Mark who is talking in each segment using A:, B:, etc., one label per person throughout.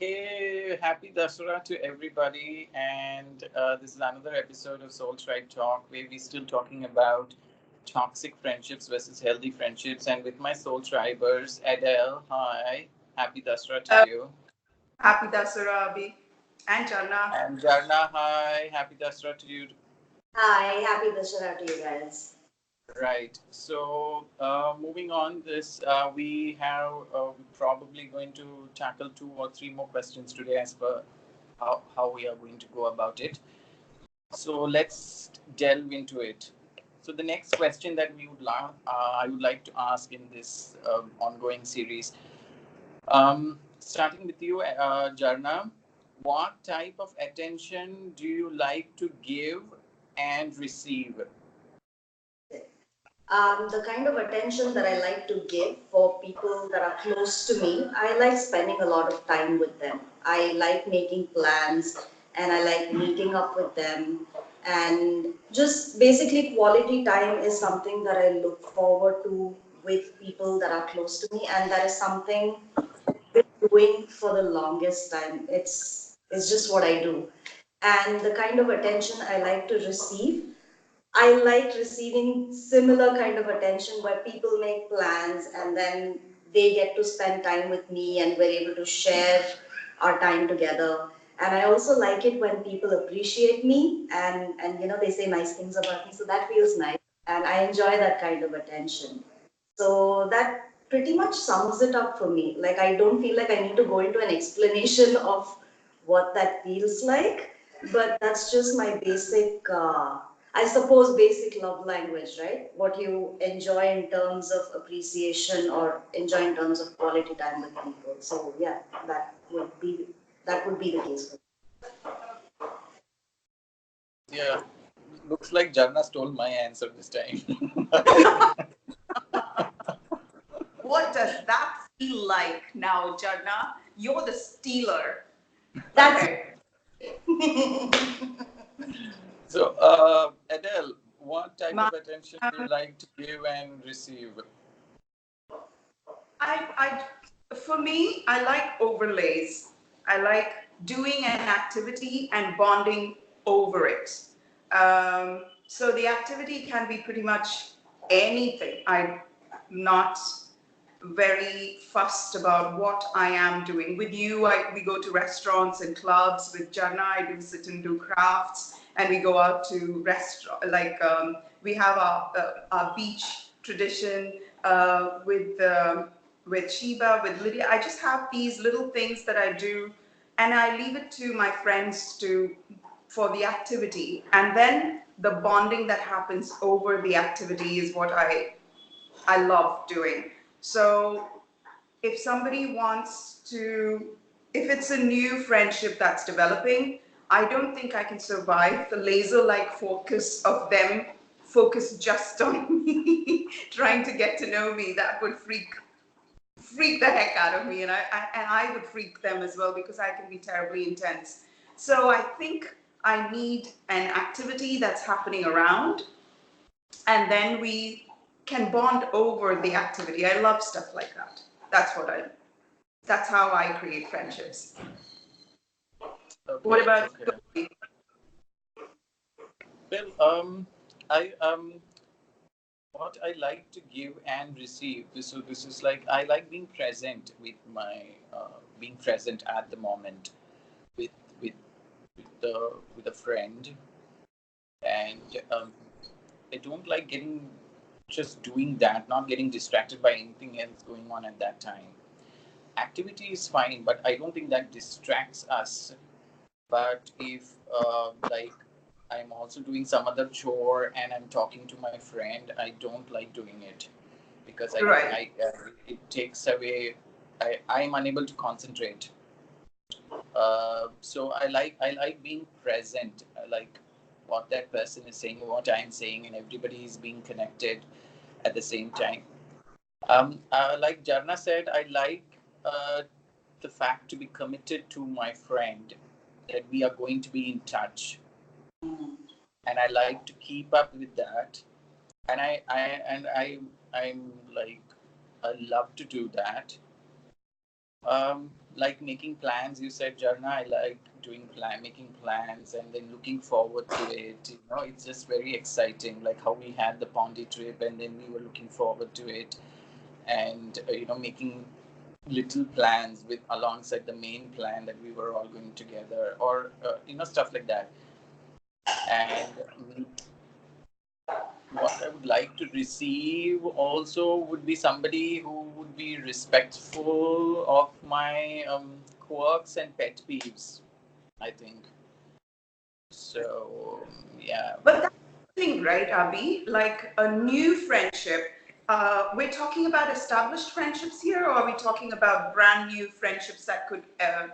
A: Hey, happy Dasara to everybody. And this is another episode of Soul Tribe Talk where we're still talking about toxic friendships versus healthy friendships. And with my Soul Tribers, Edel, hi. Happy Dasara to you.
B: Happy Dasara, Abhi. And Jharna.
A: And Jharna, hi. Happy Dasara to you.
C: Hi, happy Dashara to you guys.
A: Right. So, moving on, this we have probably going to tackle two or three more questions today as per how we are going to go about it. So let's delve into it. So the next question that I would like to ask in this ongoing series, starting with you, Jarna, what type of attention do you like to give and receive?
C: The kind of attention that I like to give for people that are close to me, I like spending a lot of time with them. I like making plans and I like meeting up with them. And just basically, quality time is something that I look forward to with people that are close to me, and that is something I've been doing for the longest time. It's just what I do. And the kind of attention I like to receive, I like receiving similar kind of attention where people make plans and then they get to spend time with me and we're able to share our time together. And I also like it when people appreciate me and they say nice things about me. So that feels nice. And I enjoy that kind of attention. So that pretty much sums it up for me. Like I don't feel like I need to go into an explanation of what that feels like, but that's just my basic, I suppose, basic love language, right? What you enjoy in terms of appreciation or enjoy in terms of quality time with people. So yeah, that would be the case for me.
A: Yeah, looks like Jarna stole my answer this time.
B: What does that feel like now, Jharna? You're the stealer.
C: That's
B: Okay.
A: So, Adele, what type
B: My,
A: of attention do you like to give and receive?
B: for me, I like overlays. I like doing an activity and bonding over it. So the activity can be pretty much anything. I'm not very fussed about what I am doing. With you, we go to restaurants and clubs. With Jana, I do sit and do crafts, and we go out to restaurant. We have our beach tradition with Sheba, with Lydia. I just have these little things that I do, and I leave it to my friends to for the activity, and then the bonding that happens over the activity is what I love doing. So if somebody wants to, if it's a new friendship that's developing, I don't think I can survive the laser like focus of them focus just on me, trying to get to know me. That would freak the heck out of me, and I would freak them as well because I can be terribly intense. So I think I need an activity that's happening around, and then we can bond over the activity. I love stuff like that. That's what I. That's how I create friendships. What
A: Okay,
B: about
A: okay.
B: you?
A: Well, I what I like to give and receive. So this is like I like being present with being present at the moment with with with a friend, and I don't like getting just doing that, not getting distracted by anything else going on at that time. Activity is fine, but I don't think that distracts us. But if like I'm also doing some other chore and I'm talking to my friend, I don't like doing it because
B: Right.
A: it takes away. I'm unable to concentrate. So I like being present. I like what that person is saying, what I'm saying, and everybody is being connected at the same time. Like Jarna said, I like the fact to be committed to my friend that we are going to be in touch, and I like to keep up with that. And I'm like I love to do that. Like making plans, you said, Jarna. I like making plans and then looking forward to it. It's just very exciting. Like how we had the Pondy trip, and then we were looking forward to it, and making little plans with alongside the main plan that we were all going together, or stuff like that. And what I would like to receive also would be somebody who would be respectful of my quirks and pet peeves, I think. So, yeah.
B: But that's the thing, right, Abhi? Like a new friendship. We're talking about established friendships here, or are we talking about brand new friendships that we could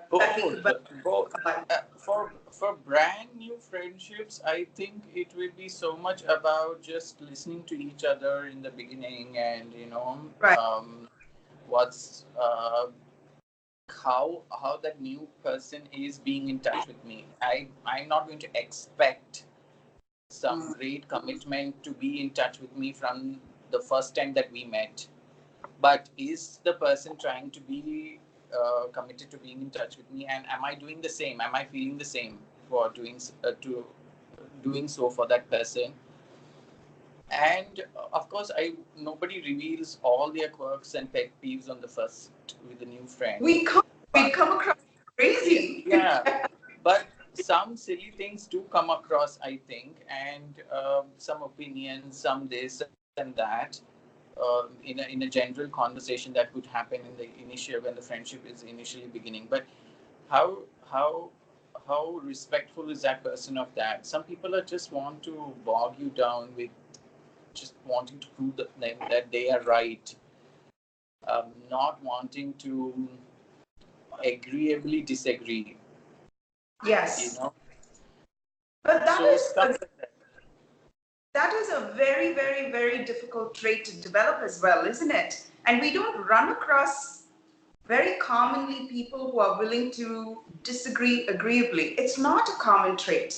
A: Both, both.
B: build?
A: For brand new friendships, I think it will be so much about just listening to each other in the beginning, and
B: Right.
A: what's how that new person is being in touch with me. I'm not going to expect some
B: Mm.
A: great commitment to be in touch with me from the first time that we met. But is the person trying to be committed to being in touch with me, and am I doing the same? Am I feeling the same for doing so for that person? And of course, I nobody reveals all their quirks and pet peeves on the first with a new friend,
B: We come, we
A: but
B: come across
A: yeah,
B: crazy.
A: yeah. But some silly things do come across, I think, and some opinions, some this and that, in a general conversation that could happen in the initial when the friendship is initially beginning. But how how how respectful is that person of that? Some people are just want to bog you down with just wanting to prove that they are right, not wanting to agreeably disagree. You
B: Yes.
A: know,
B: But
A: so stuff like that.
B: that is a very, very, very difficult trait to develop as well, isn't it? And we don't run across very commonly people who are willing to disagree agreeably. It's not a common trait.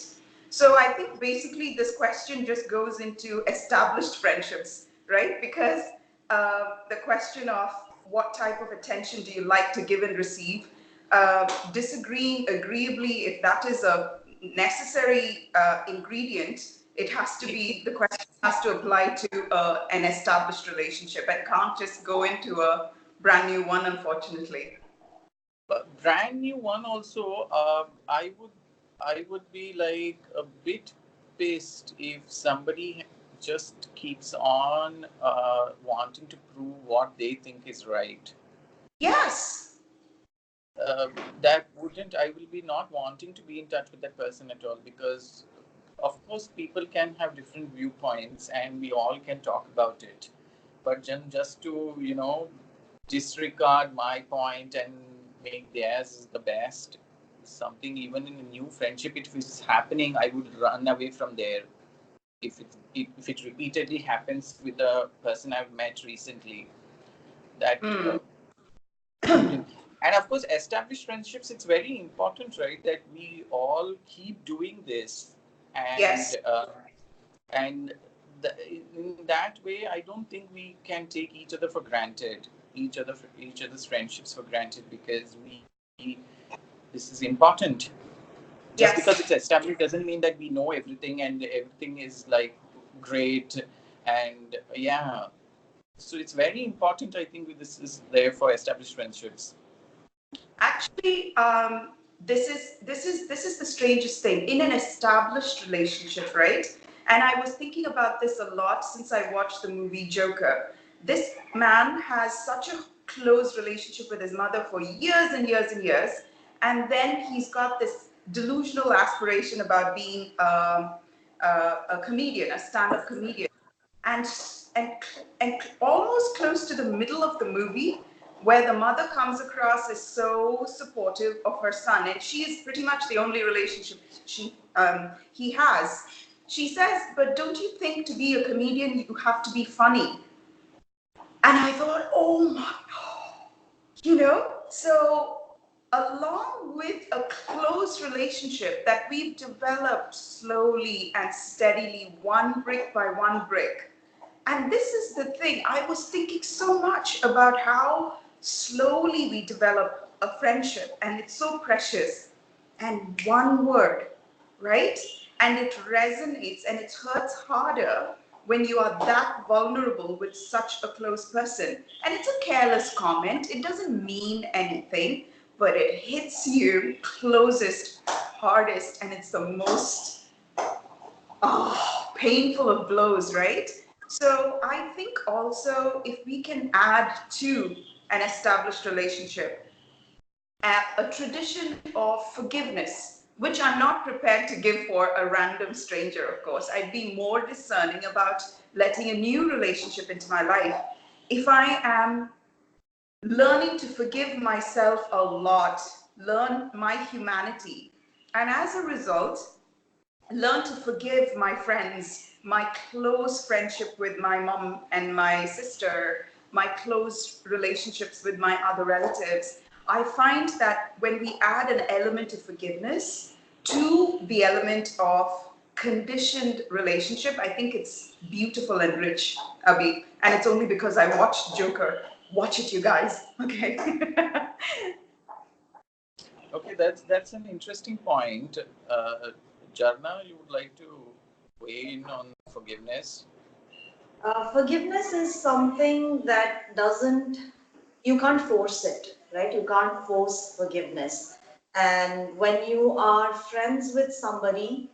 B: So I think basically this question just goes into established friendships, right? Because the question of what type of attention do you like to give and receive, disagreeing agreeably, if that is a necessary ingredient, it has to be, the question has to apply to an established relationship and can't just go into a brand new one, unfortunately.
A: But brand new one also, I would be like a bit pissed if somebody just keeps on wanting to prove what they think is right.
B: Yes.
A: uh, that wouldn't I will be not wanting to be in touch with that person at all, because of course people can have different viewpoints and we all can talk about it, but just to disregard my point and make theirs the best, something, even in a new friendship, if it's happening, I would run away from there. If it repeatedly happens with a person I've met recently, that
B: Mm.
A: wouldn't. And of course, established friendships, it's very important, right, that we all keep doing this.
B: Yes.
A: And uh, and the, in that way, I don't think we can take each other for granted, each other's friendships for granted, because we this is important. Just because it's
B: Yes.
A: established doesn't mean that we know everything and everything is like great. And yeah, so it's very important, I think, this is there for established friendships.
B: Actually, this is the strangest thing in an established relationship, right? And I was thinking about this a lot since I watched the movie Joker. This man has such a close relationship with his mother for years and years and years, and then he's got this delusional aspiration about being a comedian, a stand-up comedian, and and and almost close to the middle of the movie, where the mother comes across as so supportive of her son, and she is pretty much the only relationship he has. She says, "But don't you think to be a comedian you have to be funny?" And I thought, "Oh my, so along with a close relationship that we've developed slowly and steadily, one brick by one brick." And this is the thing. I was thinking so much about how slowly we develop a friendship, and it's so precious. And one word, right? And it resonates and it hurts harder when you are that vulnerable with such a close person. And it's a careless comment, it doesn't mean anything, but it hits you closest, hardest, and it's the most painful of blows, right? So I think also if we can add to an established relationship a tradition of forgiveness, which I'm not prepared to give for a random stranger, of course. I'd be more discerning about letting a new relationship into my life if I am learning to forgive myself a lot, learn my humanity, and as a result, learn to forgive my friends, my close friendship with my mom and my sister, my close relationships with my other relatives. I find that when we add an element of forgiveness to the element of conditioned relationship, I think it's beautiful and rich, Abhi. And it's only because I watched Joker. Watch it, you guys. Okay.
A: Okay, that's an interesting point. Jarna, you would like to weigh in on forgiveness?
C: Forgiveness is something that doesn't, you can't force it, right? You can't force forgiveness. And when you are friends with somebody,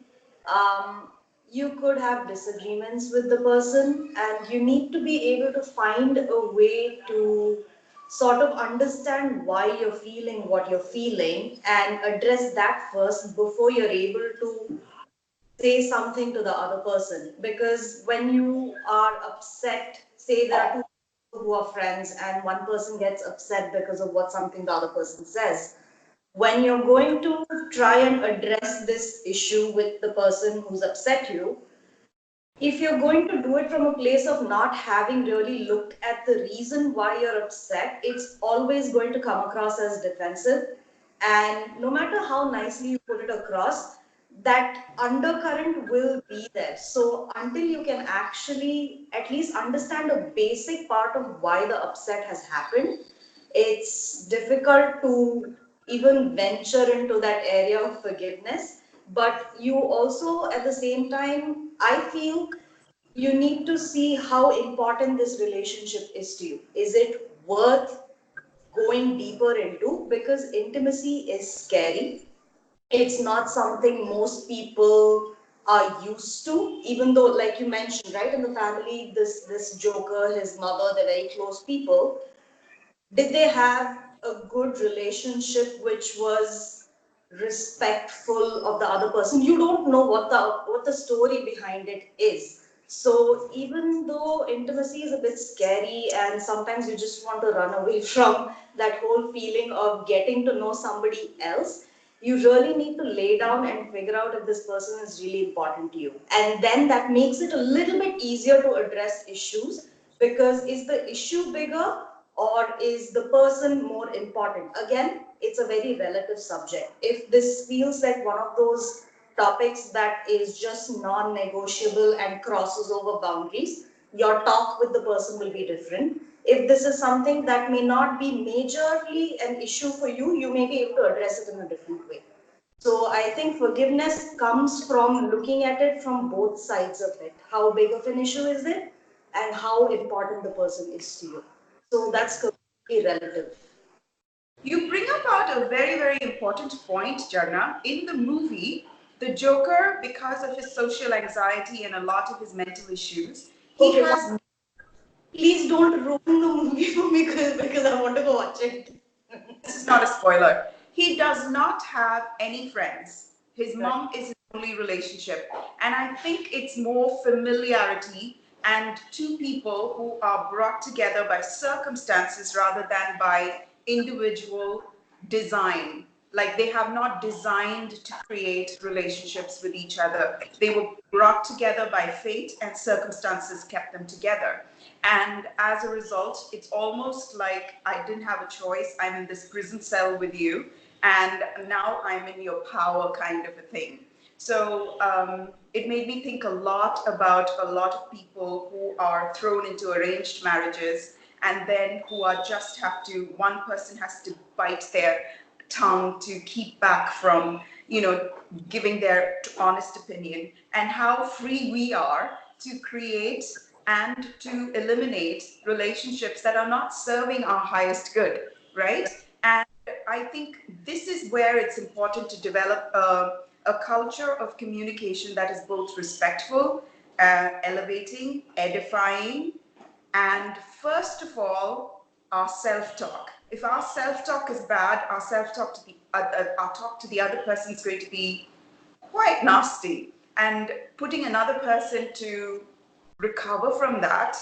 C: um, you could have disagreements with the person, and you need to be able to find a way to sort of understand why you're feeling what you're feeling and address that first before you're able to say something to the other person. Because when you are upset, say there are two people who are friends and one person gets upset because of what something the other person says, when you're going to try and address this issue with the person who's upset you, if you're going to do it from a place of not having really looked at the reason why you're upset, it's always going to come across as defensive. And no matter how nicely you put it across, that undercurrent will be there. So until you can actually at least understand a basic part of why the upset has happened, it's difficult to even venture into that area of forgiveness. But you also, at the same time, I feel you need to see how important this relationship is to you. Is it worth going deeper into? Because intimacy is scary. It's not something most people are used to, even though, like you mentioned, right, in the family, this Joker, his mother, they're very close people. Did they have a good relationship which was respectful of the other person? You don't know what the story behind it is. So even though intimacy is a bit scary and sometimes you just want to run away from that whole feeling of getting to know somebody else, you really need to lay down and figure out if this person is really important to you. And then that makes it a little bit easier to address issues, because is the issue bigger or is the person more important? Again, it's a very relative subject. If this feels like one of those topics that is just non-negotiable and crosses over boundaries, your talk with the person will be different. If this is something that may not be majorly an issue for you, you may be able to address it in a different way. So I think forgiveness comes from looking at it from both sides of it. How big of an issue is it, and how important the person is to you. So that's completely relative.
B: You bring about a very, very important point, Jarna. In the movie, the Joker, because of his social anxiety and a lot of his mental issues, he
C: Okay,
B: has.
C: please don't ruin the movie for me because I want to go watch it.
B: This is not a spoiler. He does not have any friends. His
C: Right.
B: mom is his only relationship. And I think it's more familiarity and two people who are brought together by circumstances rather than by individual design. Like they have not designed to create relationships with each other. They were brought together by fate and circumstances kept them together. And as a result, it's almost like I didn't have a choice. I'm in this prison cell with you, and now I'm in your power, kind of a thing. So it made me think a lot about a lot of people who are thrown into arranged marriages and then who are just have to, one person has to bite their tongue to keep back from, giving their honest opinion, and how free we are to create and to eliminate relationships that are not serving our highest good, right? And I think this is where it's important to develop a culture of communication that is both respectful, elevating, edifying, and first of all, our self-talk. If our self-talk is bad, our self-talk to the our talk to the other person is going to be quite nasty. And putting another person to recover from that,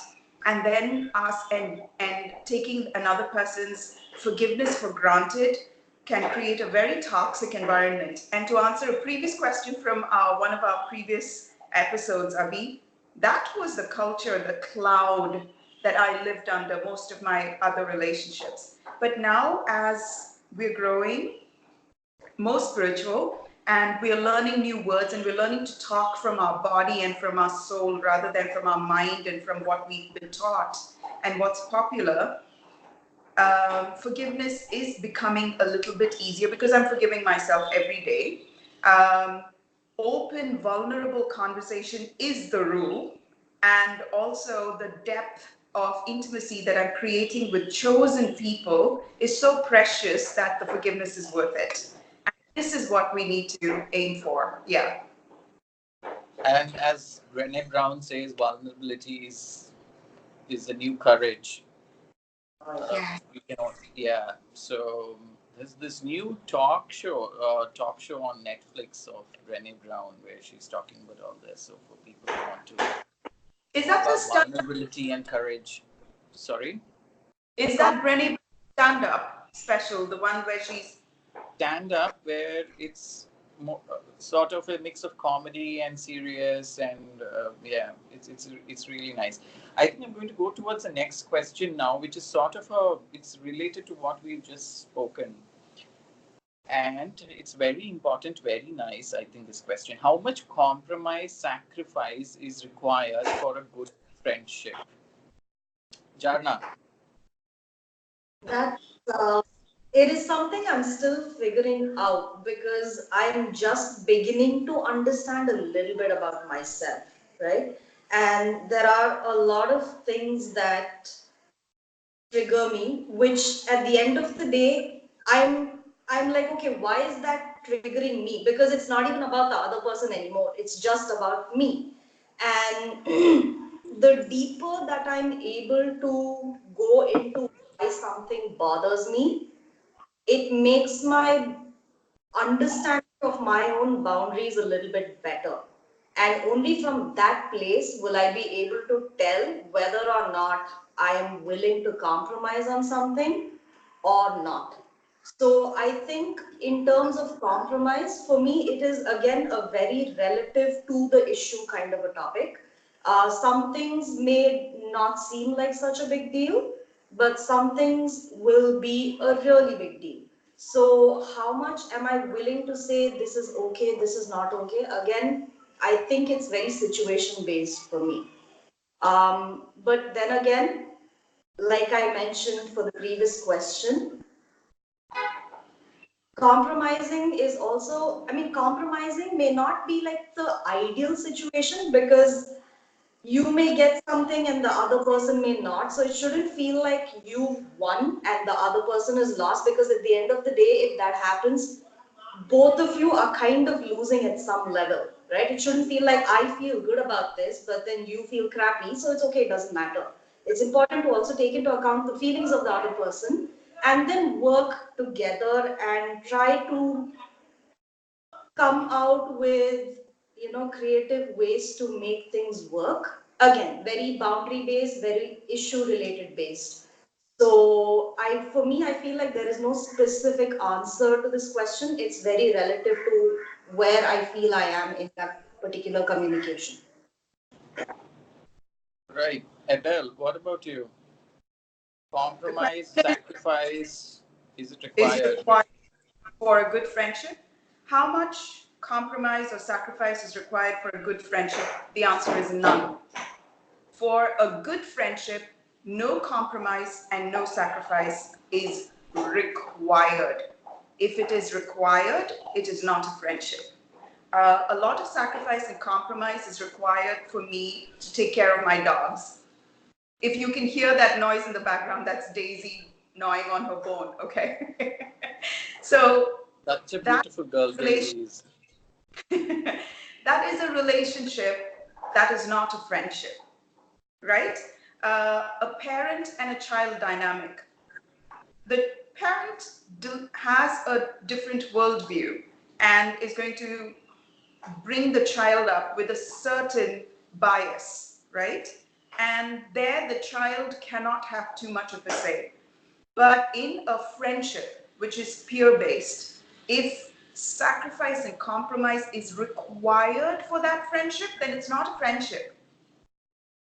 B: and then ask and taking another person's forgiveness for granted, can create a very toxic environment. And to answer a previous question from one of our previous episodes, Abhi, that was the culture, the cloud that I lived under most of my other relationships. But now, as we're growing, more spiritual, and we're learning new words, and we're learning to talk from our body and from our soul rather than from our mind and from what we've been taught and what's popular. Forgiveness is becoming a little bit easier because I'm forgiving myself every day. Open, vulnerable conversation is the rule, and also the depth of intimacy that I'm creating with chosen people is so precious that the forgiveness is worth it. And this is what we need to aim for. Yeah.
A: And as Brené Brown says, vulnerability is the new courage.
B: Yeah.
A: We cannot, yeah. So there's this new talk show on Netflix of Brené Brown where she's talking about all this. So for people who want to
B: Is
A: know
B: that a
A: about
B: stand?
A: vulnerability and courage, sorry,
B: Is that Brenny stand up special, the one where she's
A: stand up where it's more, sort of a mix of comedy and serious, and yeah, it's really nice. I think I'm going to go towards the next question now, which is sort of it's related to what we've just spoken, and it's very important, very nice. I think this question: how much compromise, sacrifice is required for a good friendship? Jarna.
C: That it is something I'm still figuring out because I'm just beginning to understand a little bit about myself, right? And there are a lot of things that trigger me, which at the end of the day, I'm like, okay, why is that triggering me? Because it's not even about the other person anymore. It's just about me. And the deeper that I'm able to go into why something bothers me, it makes my understanding of my own boundaries a little bit better. And only from that place will I be able to tell whether or not I am willing to compromise on something or not. So I think in terms of compromise, for me, it is again a very relative to the issue kind of a topic. Some things may not seem like such a big deal, but some things will be a really big deal. So, how much am I willing to say this is okay, this is not okay? Again, I think it's very situation based for me. But then again, like I mentioned for the previous question, compromising is also, I mean, compromising may not be like the ideal situation because you may get something and the other person may not. So it shouldn't feel like you've won and the other person is lost, because at the end of the day, if that happens, both of you are kind of losing at some level, right? It shouldn't feel like I feel good about this, but then you feel crappy. So it's okay, it doesn't matter. It's important to also take into account the feelings of the other person and then work together and try to come out with, creative ways to make things work. Again, very boundary based, very issue related based. So for me, I feel like there is no specific answer to this question. It's very relative to where I feel I am in that particular communication.
A: Right. Adele, what about you?
B: the
A: Compromise,
B: question
A: sacrifice, is it
B: is
A: required?
B: required for a good friendship? How much compromise or sacrifice is required for a good friendship? The answer is none. For a good friendship, no compromise and no sacrifice is required. If it is required, it is not a friendship. A lot of sacrifice and compromise is required for me to take care of my dogs. If you can hear that noise in the background, that's Daisy gnawing on her bone, okay? So
A: Such a
B: that
A: beautiful girl
B: relation,
A: Daisy is.
B: that is a relationship, that is not a friendship, right? A parent and a child dynamic. The parent has a different worldview and is going to bring the child up with a certain bias, right? And there the child cannot have too much of a say. But in a friendship, which is peer based, if sacrifice and compromise is required for that friendship, then it's not a friendship.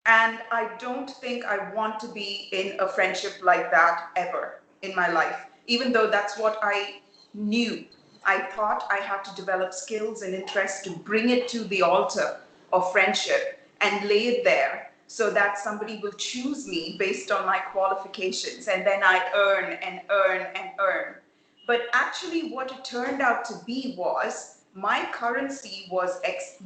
B: And I don't think I want to be in a friendship like that ever in my life, even though that's what I knew. I thought I had to develop skills and interests to bring it to the altar of friendship and lay it there so that somebody will choose me based on my qualifications. And then I earn and earn and earn. But actually, what it turned out to be was my currency was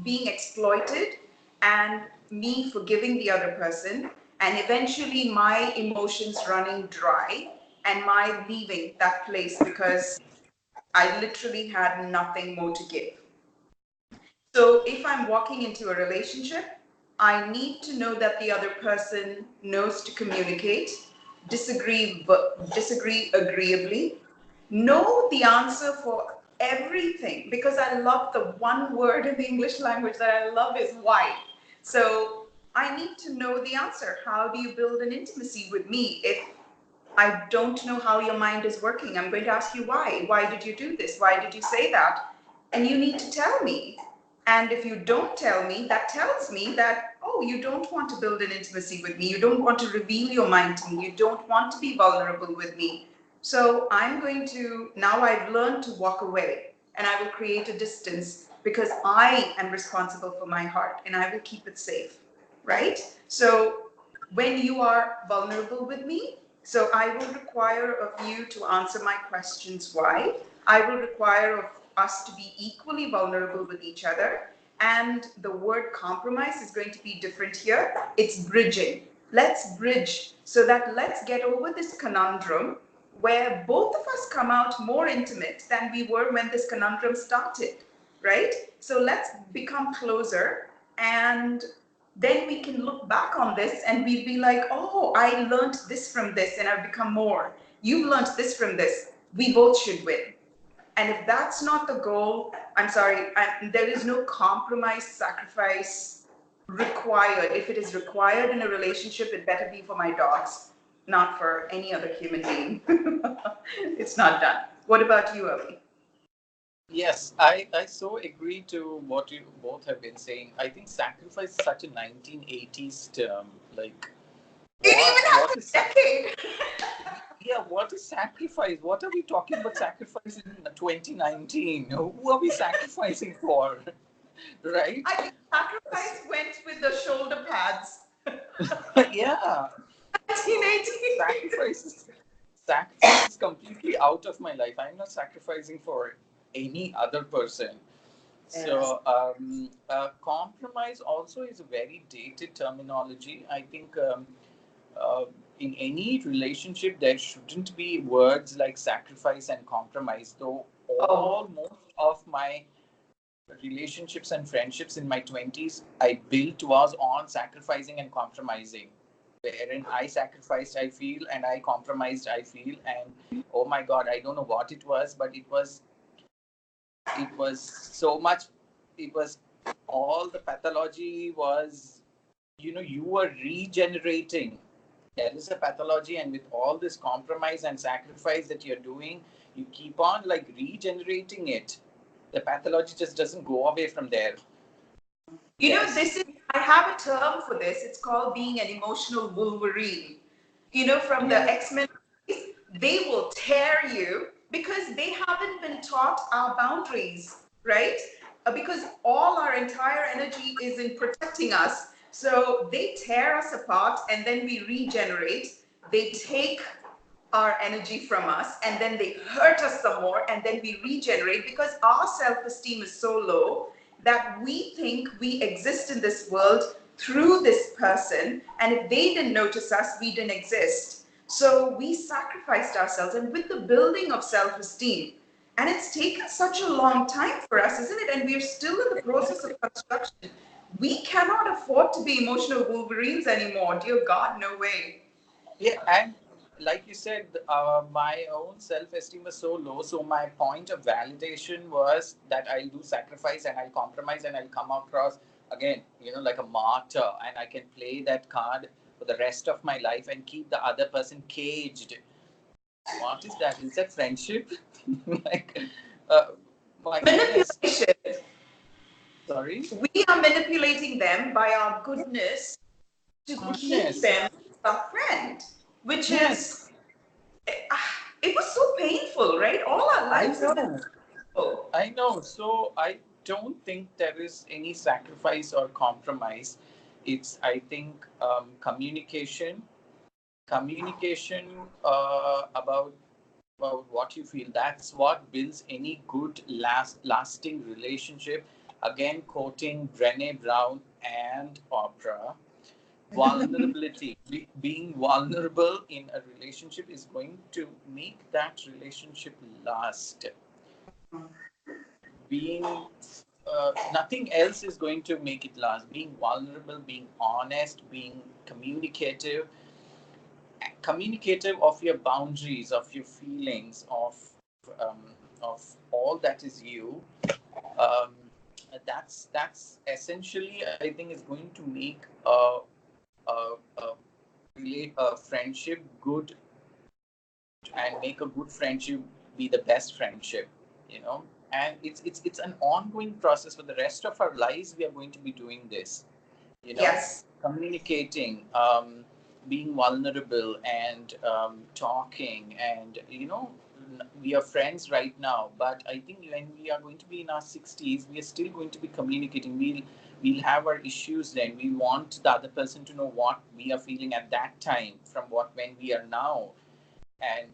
B: being exploited and me forgiving the other person, and eventually my emotions running dry and my leaving that place because I literally had nothing more to give. So if I'm walking into a relationship, I need to know that the other person knows to communicate, disagree agreeably, know the answer for everything, because I love the one word in the English language that I love is why. So I need to know the answer. How do you build an intimacy with me if I don't know how your mind is working? I'm going to ask you why. Why did you do this? Why did you say that? And you need to tell me. And if you don't tell me, that tells me that, oh, you don't want to build an intimacy with me. You don't want to reveal your mind to me. You don't want to be vulnerable with me. So I'm going to, now I've learned to walk away and I will create a distance because I am responsible for my heart and I will keep it safe, right? So when you are vulnerable with me, so I will require of you to answer my questions why. I will require of us to be equally vulnerable with each other. And the word compromise is going to be different here. It's bridging. Let's bridge so that let's get over this conundrum where both of us come out more intimate than we were when this conundrum started, right? So let's become closer, and then we can look back on this and we'll be like, oh, I learned this from this and I've become more. You've learned this from this. We both should win. And if that's not the goal, I'm sorry, there is no compromise, sacrifice required. If it is required in a relationship, it better be for my dogs, not for any other human being. It's not done. What about you, Avi?
A: Yes, I so agree to what you both have been saying. I think sacrifice is such a 1980s term. Like,
B: It even has
A: what
B: a
A: is
B: decade.
A: yeah, what is sacrifice? What are we talking about sacrifice in 2019? Who are we sacrificing for? Right?
B: I think sacrifice went with the shoulder pads.
A: Yeah,
B: 1980.
A: sacrifice is sacrifice is completely out of my life. I'm not sacrificing for any other person.
B: Yes.
A: So, compromise also is a very dated terminology. I think uh, in any relationship, there shouldn't be words like sacrifice and compromise, though
B: Oh,
A: most of my relationships and friendships in my 20s, I built was on sacrificing and compromising. Wherein I sacrificed, I feel, and I compromised, I feel. And oh my God, I don't know what it was, but it was so much, it was all the pathology was, you were regenerating. There is a pathology, and with all this compromise and sacrifice that you're doing, you keep on like regenerating it. The pathology just doesn't go away from there. Yes.
B: this is, I have a term for this. It's called being an emotional Wolverine. From the
A: Yeah.
B: X-Men, they will tear you because they haven't been taught our boundaries, right? Because all our entire energy is in protecting us. So they tear us apart and then we regenerate. They take our energy from us and then they hurt us some more and then we regenerate because our self-esteem is so low that we think we exist in this world through this person, and if they didn't notice us, we didn't exist. So we sacrificed ourselves, and with the building of self-esteem, and it's taken such a long time for us, isn't it? And we're still in the process of construction. We cannot afford to be emotional wolverines anymore. Dear God, no way.
A: Yeah, and like you said, my own self-esteem was so low. So my point of validation was that I'll do sacrifice and I'll compromise and I'll come across again, like a martyr, and I can play that card for the rest of my life and keep the other person caged. What is that? Is that friendship? like, uh, my goodness.
B: Manipulation.
A: Sorry.
B: We are manipulating them by our goodness to keep
A: Goodness.
B: them a friend, which is,
A: Yes,
B: it was so painful, right? All our
A: I
B: lives have been
A: know.
B: painful.
A: I know. So I don't think there is any sacrifice or compromise. It's, I think, communication, communication about what you feel. That's what builds any good lasting relationship. Again, quoting Brené Brown and Oprah, vulnerability, being vulnerable in a relationship is going to make that relationship last. Being nothing else is going to make it last. Being vulnerable, being honest, being communicative of your boundaries, of your feelings, of all that is you. um, that's essentially, I think, is going to make a friendship good, and make a good friendship be the best friendship, and it's an ongoing process. For the rest of our lives we are going to be doing this,
B: Yes.
A: communicating, being vulnerable, and talking, and we are friends right now, but I think when we are going to be in our 60s, we are still going to be communicating. We'll have our issues then. We want the other person to know what we are feeling at that time from what when we are now. And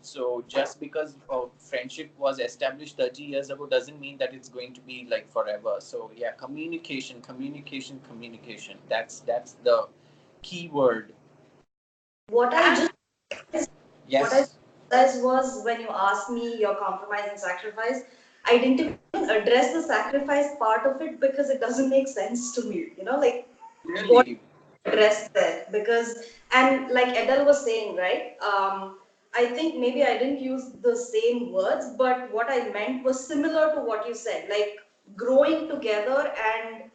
A: so just because friendship was established 30 years ago doesn't mean that it's going to be like forever. So yeah, communication, communication, communication. That's the key word.
C: What I
B: And
C: just what I
A: Yes.
C: realized was when you asked me your compromise and sacrifice, I didn't even address the sacrifice part of it because it doesn't make sense to me. Like what
A: Really.
C: address there because and like Edel was saying, right? I think maybe I didn't use the same words, but what I meant was similar to what you said, like growing together and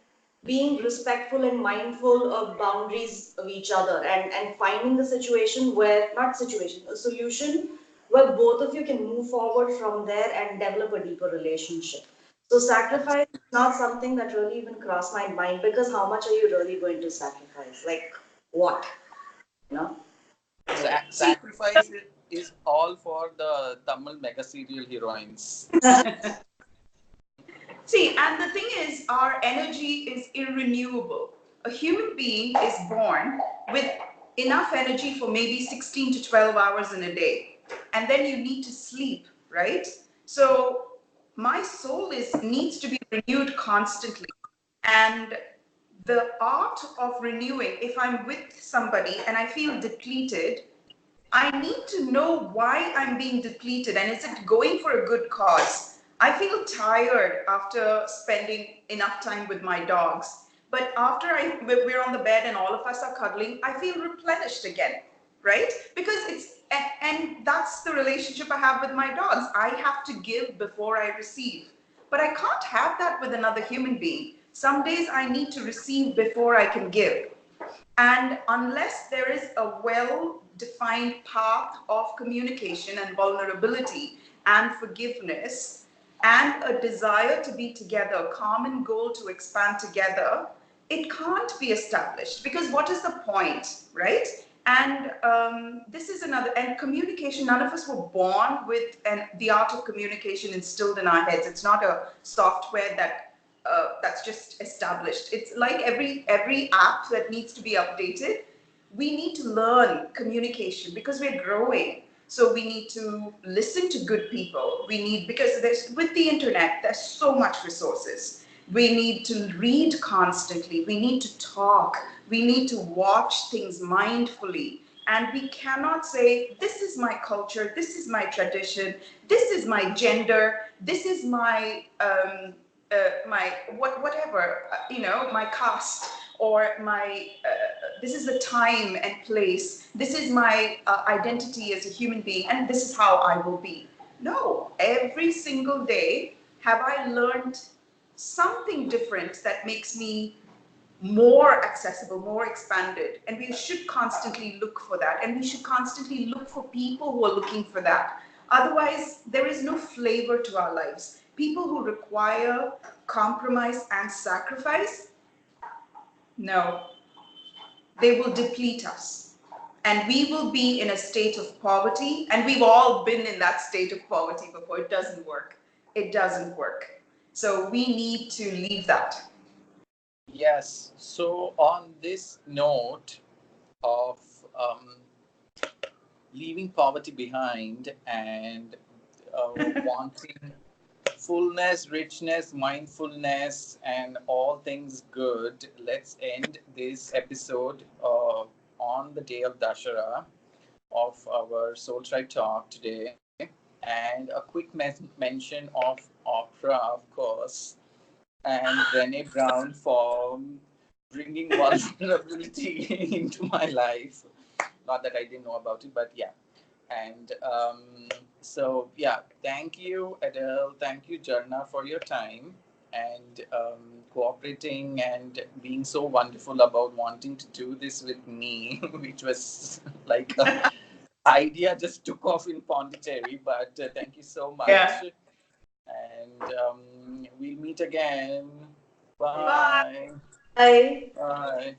C: being respectful and mindful of boundaries of each other and finding the situation where not situation a solution where both of you can move forward from there and develop a deeper relationship. So sacrifice is not something that really even crossed my mind because how much are you really going to sacrifice? Like what? You know?
B: see,
A: Sacrifice is all for the Tamil mega serial heroines.
B: see, and the thing is, our energy is irrenewable. A human being is born with enough energy for maybe 16 to 12 hours in a day, and then you need to sleep, right? So my soul is needs to be renewed constantly, and the art of renewing, if I'm with somebody and I feel depleted, I need to know why I'm being depleted and is it going for a good cause? I feel tired after spending enough time with my dogs. But after we're on the bed and all of us are cuddling, I feel replenished again, right? Because and that's the relationship I have with my dogs. I have to give before I receive. But I can't have that with another human being. Some days I need to receive before I can give. And unless there is a well defined path of communication and vulnerability and forgiveness and a desire to be together, a common goal to expand together, it can't be established because what is the point, right? And this is another, and communication, none of us were born with the art of communication instilled in our heads. It's not a software that that's just established. It's like every app that needs to be updated. We need to learn communication because we're growing. So we need to listen to good people. We need, because there's, with the internet, there's so much resources. We need to read constantly. We need to talk. We need to watch things mindfully. And we cannot say, this is my culture, this is my tradition, this is my gender, this is my whatever, my caste, or my this is the time and place, this is my identity as a human being, and this is how I will be. No, every single day have I learned something different that makes me more accessible, more expanded. And we should constantly look for that. And we should constantly look for people who are looking for that. Otherwise, there is no flavor to our lives. People who require compromise and sacrifice, no, they will deplete us. And we will be in a state of poverty. And we've all been in that state of poverty before. It doesn't work. It doesn't work. So we need to leave that.
A: Yes. So on this note of um, leaving poverty behind and wanting fullness, richness, mindfulness, and all things good, let's end this episode on the day of Dashara of our Soul Tribe Talk today. And a quick mention of opera, of course, and Brene Brown for bringing vulnerability into my life. Not that I didn't know about it, but yeah. And so, yeah, thank you, Edel. Thank you, Jharna, for your time and cooperating and being so wonderful about wanting to do this with me, which was like a idea just took off in Pondicherry. But thank you so
B: Yeah.
A: much. And we'll meet again.
B: Bye.
A: Bye.
C: Bye.
A: Bye.